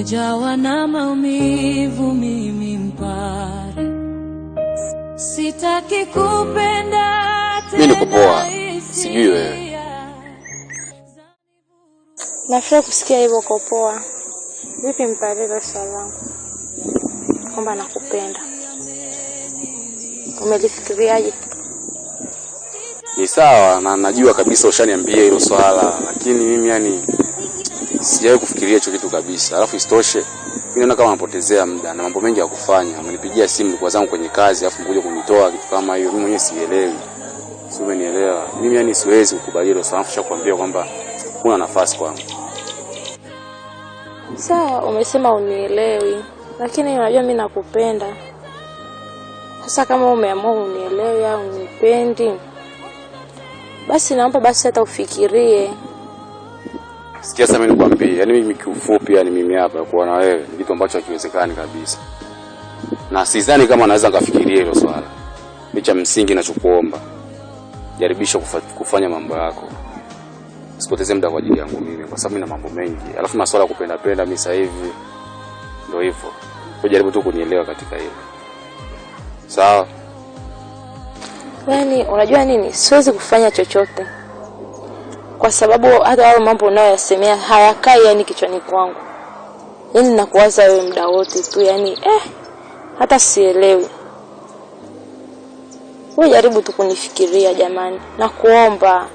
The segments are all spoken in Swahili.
nimejawa na maumivu mimi mpare, sitaki kupenda tena. Mimi niko poa, sijui wewe. Nafurahi kusikia hivyo uko poa. Vipi mpare salama? Kwamba nakupenda. Umelifikiriaje? Ni sawa na najua kabisa ushaniambia hilo swala, lakini mimi yani sijawahi kufikiria hicho kitu kabisa. Alafu isitoshe mimi naona kama napotezea muda na mambo mengi ya kufanya. Amenipigia simu kwa zangu kwenye kazi alafu ngoja kunitoa kitu kama hiyo. Mimi mwenyewe sielewi. Si umenielewa? Mimi yani siwezi kukubali hilo swala, nishakwambia kwamba kuna nafasi kwangu. Sawa, umesema unielewi, lakini unajua mimi nakupenda. Sasa kama umeamua unielewi au unipendi, basi naomba basi hata ufikirie. Sikia sasa mimi nikwambie, yani mimi kiufupi yani mimi hapa kuwa na wewe ni kitu ambacho hakiwezekani kabisa. Na sidhani kama naweza ngafikiria hilo swala. Licha msingi ninachokuomba, jaribisha kufanya mambo yako. Usipoteze muda kwa ajili yangu mimi kwa sababu nina mambo mengi. Alafu masuala ya kupenda mimi sasa hivi ndio hivyo. Jaribu tu kunielewa katika hilo. Sawa? Yaani unajua nini? Siwezi kufanya chochote. Kwa sababu hata wale mambo unayoyasemea hayakai yani kichwani kwangu. Yaani nakuwaza wewe muda wote tu yani hata sielewi. Wewe jaribu tu kunifikiria jamani. Nakuomba.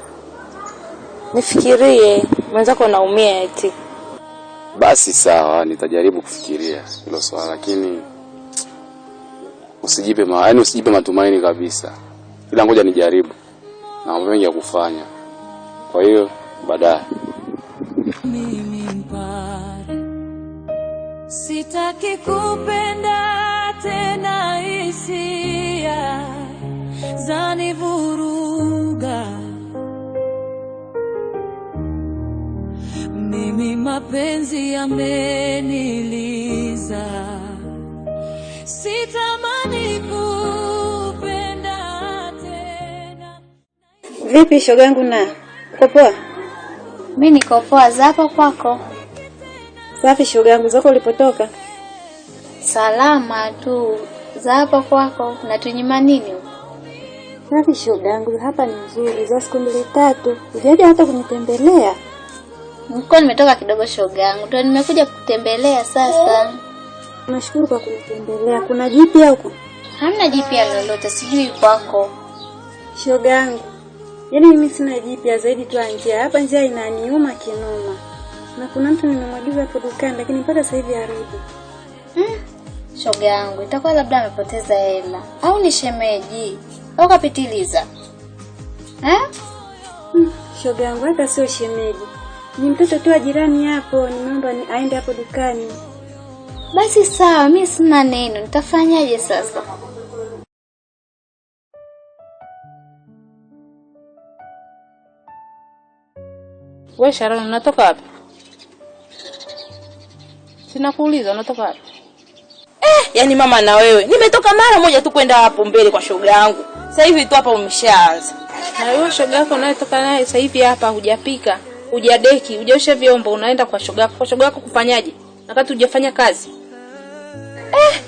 Nifikirie, mwenzako naumia eti. Basi sawa, nitajaribu kufikiria hilo swala, lakini usijipe matumaini kabisa. Ila ngoja nijaribu. Na mambo mengi ya kufanya. Kwa hiyo baadaye mimi mpare, sitaki kupenda tena, hisia zanivuruga. Mimi mapenzi yameniliza, sitamani kupenda tena. Vipi shoga yangu na? Uko poa? Mimi niko poa, zapa kwako? Safi shoga yangu, zako ulipotoka? Salama tu. Zapa kwako? Natunyima nini? Safi shoga yangu, hapa ni nzuri. Za siku 2-3. Hujaje hata kunitembelea? Niko nimetoka kidogo shoga yangu. Ndio nimekuja kukutembelea sasa. Nashukuru kwa kunitembelea. Kuna jipya huko? Hamna jipya lolote, sijui kwako. Shoga yangu, yaani mimi sina jipya zaidi tu njia. Hapa njia inaniuma kinoma. Na kuna mtu nimemwagiza hapo dukani lakini mpaka sasa hivi harudi. Shoga yangu, itakuwa labda amepoteza hela au ni shemeji au kapitiliza. Shoga yangu hata sio shemeji. Ni mtoto tu wa jirani hapo, nimeomba aende hapo dukani. Basi sawa, mimi sina neno. Nitafanyaje sasa? Wewe Sharon unatoka wapi? Sina kuuliza unatoka wapi? Yani mama na wewe, nimetoka mara moja tu kwenda hapo mbele kwa shoga yangu. Sasa hivi tu hapa umeshaanza. Na wewe shoga yako unayetoka naye sasa hivi hapa hujapika, hujadeki, hujaosha vyombo, unaenda kwa shoga yako. Kwa shoga yako kufanyaje? Wakati hujafanya kazi.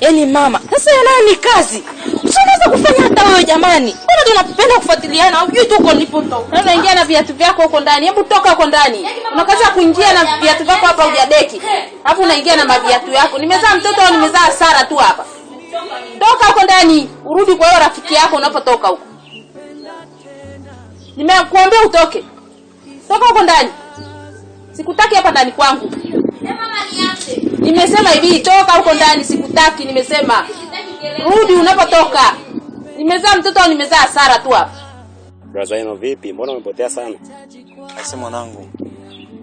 Yani mama, sasa nayo ni kazi. Unaweza kufanya hata wewe jamani. Mbona tunapenda kufuatiliana? Hujui tu uko nilipotoka. Sasa ingia na viatu vyako huko ndani. Hebu toka huko ndani. Unakaza kuingia na viatu vyako hapa hujadeki. Alafu unaingia na maviatu yako. Nimezaa mtoto au nimezaa Sara tu hapa? Toka huko ndani. Urudi kwa hiyo rafiki yako unapotoka huko. Nimekuambia utoke. Toka huko ndani. Sikutaki hapa ndani kwangu. Mama niache. Nimesema hivi, toka huko ndani, sikutaki nimesema. Rudi unapotoka. Nimezaa mtoto au nimezaa Sara tu hapa? Brother yenu vipi? Mbona umepotea sana? Aise mwanangu.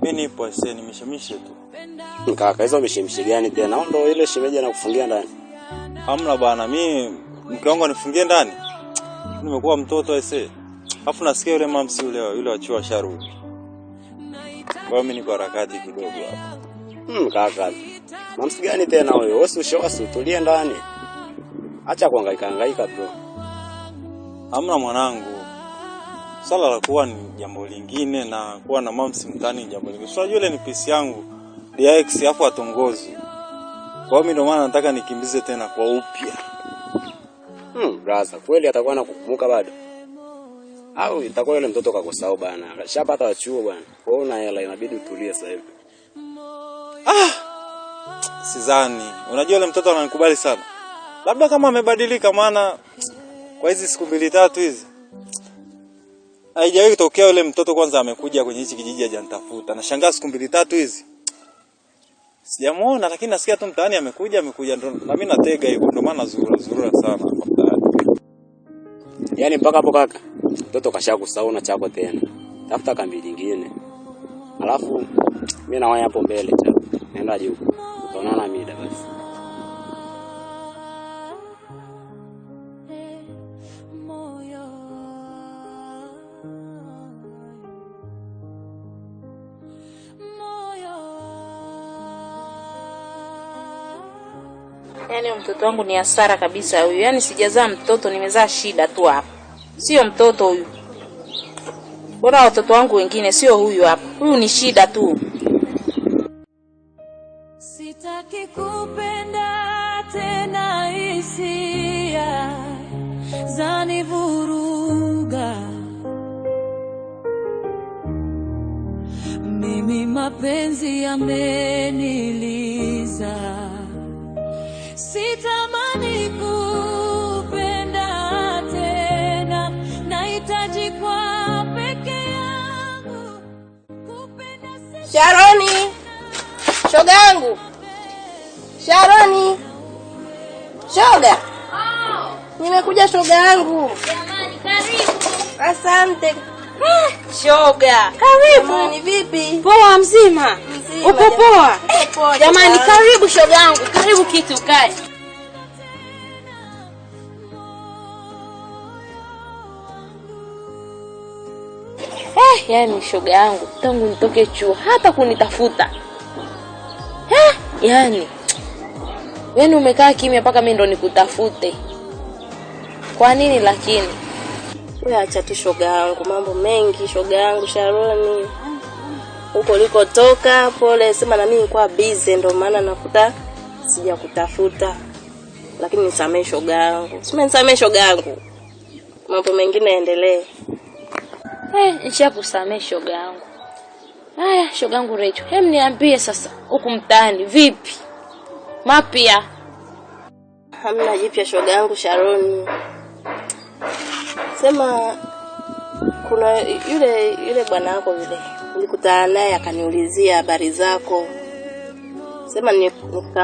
Mimi nipo aise nimeshemishe tu. Kaka, hizo umeshemshe gani tena? Au ndio ile shemeji anakufungia ndani? Hamna bana, mimi mke wangu anifungie ndani. Nimekuwa mtoto aise. Alafu nasikia yule mamsi yule achiwa sharudi. Kwa mimi niko harakati kidogo hapa. Kaka. Mamsi gani tena wewe? Wewe ushoasi tulie ndani. Acha kuhangaika bro. Hamna mwanangu. Swala la kuwa ni jambo lingine na kuwa na mamsi mtani jambo lingine. Unajua yule ni pisi yangu. DX afu atongozi. Kwa hiyo mimi ndo maana nataka nikimbize tena kwa upya. Brother, kweli atakuwa anakukumbuka bado? Au itakuwa yule mtoto kakosao bana. Shapata wachuo bwana. Kwa hiyo una hela inabidi utulie sasa hivi. Sidhani. Unajua yule mtoto ananikubali sana. Labda kama amebadilika, maana kwa hizi siku 2-3 hizi haijawahi kutokea yule mtoto kwanza amekuja kwenye hichi kijiji hajanitafuta. Nashangaa siku 2-3 hizi sijamuona, lakini nasikia tu mtaani amekuja ndo na mimi natega hivyo, ndo maana zurura sana hapa mtaani. Yaani mpaka hapo kaka, mtoto kashakusahau na chako tena. Tafuta kambi nyingine. Alafu mimi nawahi hapo mbele cha. Nenda juu. Utaonana mida basi. Yaani mtoto wangu ni hasara kabisa huyu. Yaani sijazaa mtoto, nimezaa shida tu hapa. Sio mtoto huyu. Bora watoto wangu wengine, sio huyu hapa. Huyu ni shida tu. Sitaki kupenda tena, hisia zanivuruga. Mimi mapenzi yameniliza. Sitamani kupenda tena, nahitaji kwa peke yangu kupenda. Sharoni. Shoga yangu. Sharoni. Shoga. Nimekuja shoga yangu. Jamani, karibu. Asante. Shoga. Karibu. Jamani vipi? Poa mzima. Uko poa? Poa. Jamani karibu shoga yangu. Karibu kitu ukae. Yaani shoga yangu tangu nitoke chuo hata kunitafuta. Yaani umekaa kimya mpaka mimi ndo nikutafute. Kwa nini lakini? Wewe acha tu shoga yangu, mambo mengi shoga yangu Sharoni. Huko ulikotoka pole, sema na mimi nilikuwa busy ndo maana nakuta sija kutafuta. Lakini nisamee shoga yangu. Nisamee shoga yangu. Mambo mengine yaendelee. Nishakusamea shoga yangu. Haya shoga yangu Recho, niambie sasa huku mtaani vipi? Mapya. Hamna jipya shoga yangu Sharoni. Sema kuna yule bwana wako yule. Nilikutana naye akaniulizia habari zako. Sema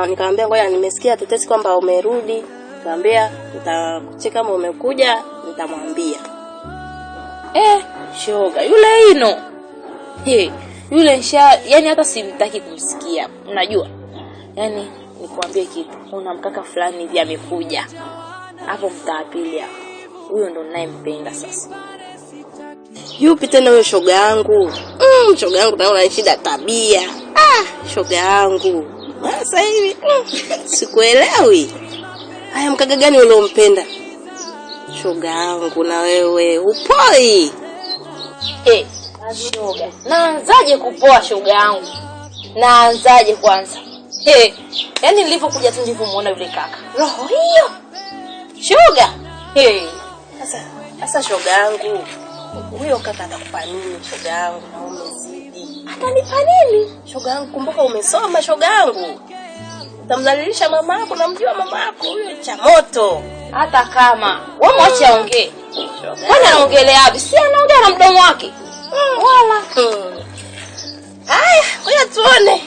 nikamwambia ngoja nimesikia tetesi kwamba umerudi. Nikamwambia nitakucheka kama umekuja nitamwambia. Shoga yule ino. Yule yani hata simtaki kumsikia. Unajua? Yani nikwambie kitu. Kuna mkaka fulani hivi amekuja. Hapo mtaa pili hapo. Huyo ndo ninayempenda sasa. Yupi tena huyo shoga yangu? Shoga yangu naona shida tabia. Shoga yangu. Sasa hivi sikuelewi. Haya mkaka gani uliompenda? Shoga yangu na wewe upoi. Shoga. Naanzaje kupoa shoga yangu? Naanzaje kwanza? Yaani nilipokuja tu nilipomuona yule kaka. Roho hiyo. Shoga. Sasa shoga yangu. Huyo kaka atakupa nini shoga yangu na umezidi? Atanipa nini? Shoga yangu kumbuka umesoma shoga yangu. Utamdhalilisha mama yako, namjua mama yako huyo cha moto. Hata kama wewe mwache aongee. Kwani anaongelea wapi? Si anaongea na mdomo wake. Wala. Haya, ngoja tuone.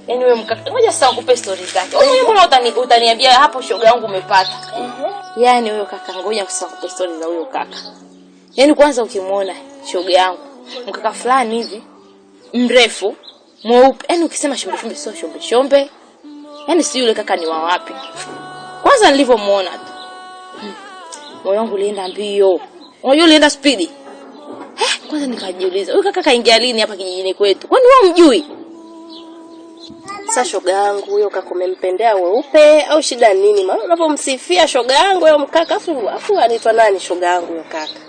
Yaani wewe mkaka, ngoja sasa nikupe story zake. Wewe mbona utaniambia hapo shoga yangu umepata? Yaani huyo kaka ngoja sasa nikupe story za huyo kaka. Yaani kwanza ukimuona shoga yangu, mkaka fulani hivi mrefu, mweupe. Yaani ukisema shombe sio shombe. Yaani si yule kaka ni wa wapi? Kwanza nilipomuona tu. Moyo wangu ulienda mbio. Unajua ulienda speed. Kwanza nikajiuliza, huyu kaka kaingia lini hapa kijijini kwetu? Kwani wewe umjui? Sasa shoga yangu huyo kaka umempendea weupe au shida nini? Maana unapomsifia shoga yangu huyo mkaka afu anaitwa nani shoga yangu huyo kaka?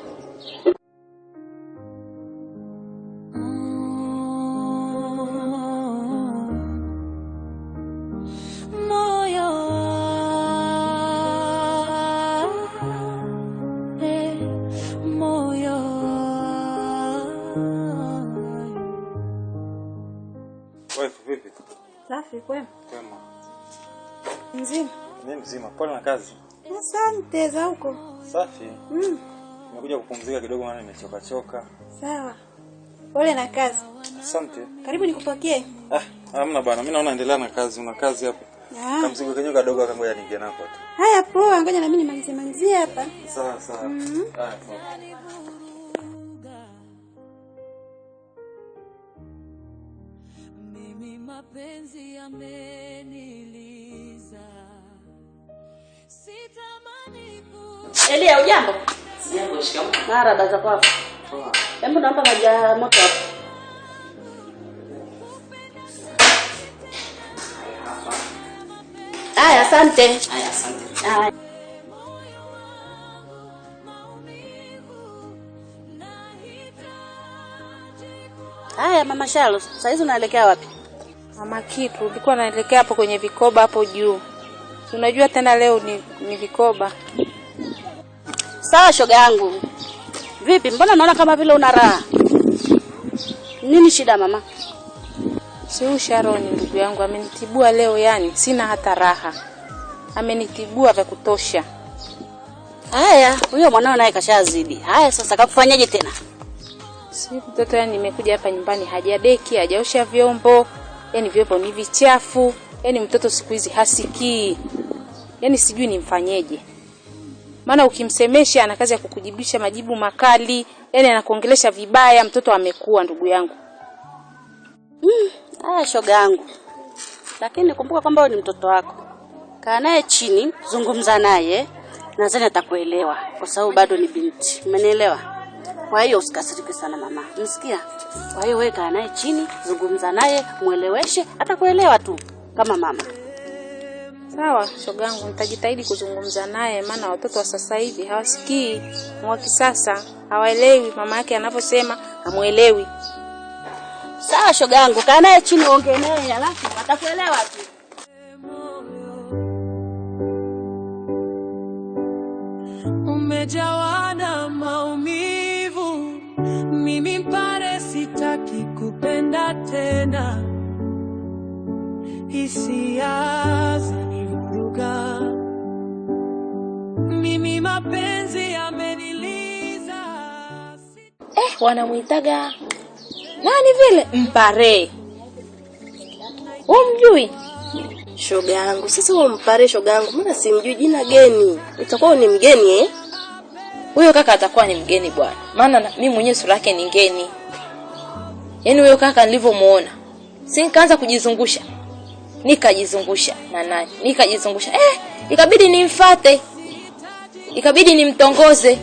Moyo Safi kwema. Kwema. Mzima. Mimi mzima. Pole na kazi. Asante za huko. Safi. Nimekuja kupumzika kidogo maana nimechoka. Sawa. Pole na kazi. Asante. Karibu nikupokee. Hamna bwana, mimi naona endelea na kazi, una kazi hapa. Kamzigo kenyewe kadogo akangoja ninge nako tu. Haya poa, ngoja na mimi nimalizie hapa. Sawa. Haya poa. Mimi mapenzi yameniliza. Sitamani Elia, ujambo? Sijambo, shikamoo. Marahaba za kwako. Poa. Hebu naomba maji ya moto hapo. Haya, asante. Haya, asante. Haya. Haya, Mama Shalo, sasa hizi unaelekea wapi? Mama kitu, nilikuwa naelekea hapo kwenye vikoba hapo juu. Unajua tena leo ni vikoba. Sawa shoga yangu. Vipi? Mbona naona kama vile una raha? Nini shida mama? Si Sharoni ndugu yangu amenitibua leo, yani sina hata raha. Amenitibua vya kutosha. Haya, huyo mwanao naye kashazidi. Haya sasa kakufanyaje tena? Si mtoto, yani nimekuja hapa nyumbani hajadeki, hajaosha vyombo. Yani vyombo ni vichafu. Yani mtoto siku hizi hasikii. Yani sijui nimfanyeje. Maana ukimsemesha ana kazi ya kukujibisha majibu makali, yani anakuongelesha vibaya. Mtoto amekuwa ndugu yangu. Haya shoga yangu. Lakini kumbuka kwamba wewe ni mtoto wako. Kaa naye chini, zungumza naye, nadhani atakuelewa kwa sababu bado ni binti. Umenielewa? Kwa hiyo usikasirike sana mama. Unasikia? Kwa hiyo wewe kaa naye chini, zungumza naye, mueleweshe, atakuelewa tu kama mama. Sawa shogangu, nitajitahidi kuzungumza naye, maana watoto wa sasa hivi hawasikii. Wa kisasa hawaelewi mama yake anavyosema, hamuelewi. Sawa shogangu, kaa naye chini ongea naye alafu atakuelewa tu. umejawa na maumivu. Mimi mpare sitaki kupenda tena. Hisia zanivuruga. Mimi mapenzi yameniliza. Wanamuitaga nani vile? Mpare. Umjui? Shoga yangu, sasa wewe mpare shoga yangu, mbona simjui jina geni? Itakuwa ni mgeni eh? Huyo kaka atakuwa ni mgeni bwana. Maana mimi mwenyewe sura yake ni ngeni. Yaani huyo kaka nilivyomuona, si nikaanza kujizungusha. Nikajizungusha na nani? Nikajizungusha. Ikabidi nimfuate. Ikabidi nimtongoze.